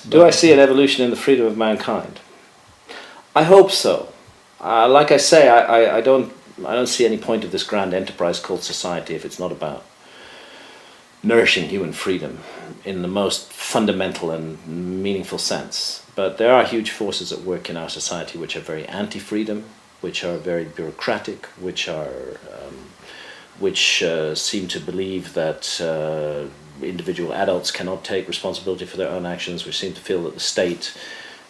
Do I see an evolution in the freedom of mankind? I hope so. Like I say, I don't see any point of this grand enterprise called society if it's not about nourishing human freedom in the most fundamental and meaningful sense. But there are huge forces at work in our society which are very anti-freedom, which are very bureaucratic, which seem to believe that individual adults cannot take responsibility for their own actions, which seem to feel that the state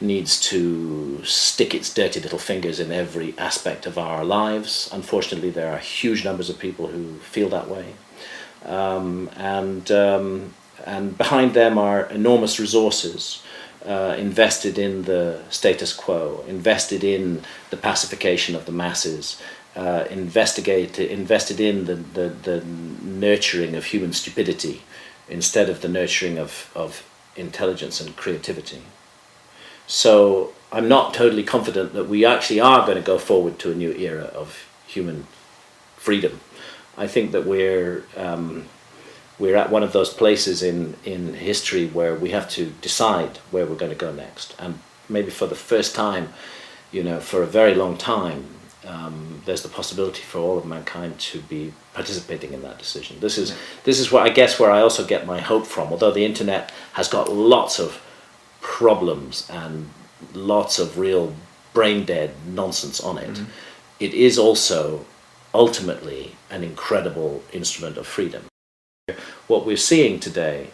needs to stick its dirty little fingers in every aspect of our lives. Unfortunately, there are huge numbers of people who feel that way. And behind them are enormous resources invested in the status quo, invested in the pacification of the masses, invested in the nurturing of human stupidity instead of the nurturing of intelligence and creativity. So I'm not totally confident that we actually are going to go forward to a new era of human freedom. I think that we're at one of those places in history where we have to decide where we're going to go next. And maybe for the first time, for a very long time, there's the possibility for all of mankind to be participating in that decision. This is where I also get my hope from. Although the internet has got lots of problems and lots of real brain dead nonsense on it, it is also ultimately an incredible instrument of freedom. What we're seeing today,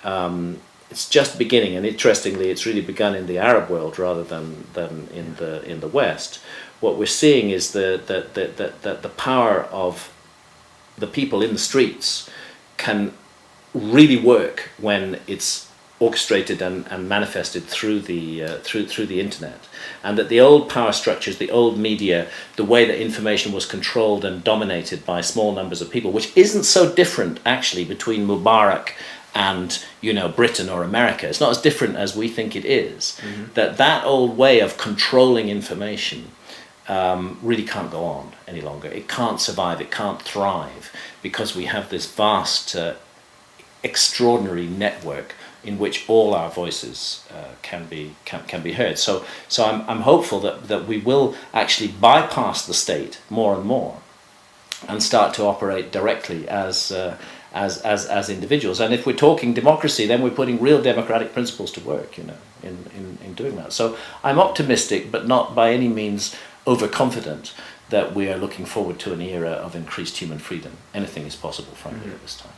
it's just beginning, and interestingly, it's really begun in the Arab world rather than in the West. What we're seeing is that the power of the people in the streets can really work when it's orchestrated and manifested through the internet, and that the old power structures, the old media, the way that information was controlled and dominated by small numbers of people, which isn't so different actually between Mubarak and Britain or America. It's not as different as we think it is. That old way of controlling information really can't go on any longer. It can't survive. It can't thrive because we have this vast, extraordinary network in which all our voices can be heard. So I'm hopeful that we will actually bypass the state more and more and start to operate directly as individuals. And if we're talking democracy, then we're putting real democratic principles to work, in doing that. So I'm optimistic, but not by any means overconfident that we are looking forward to an era of increased human freedom. Anything is possible, frankly, at this time.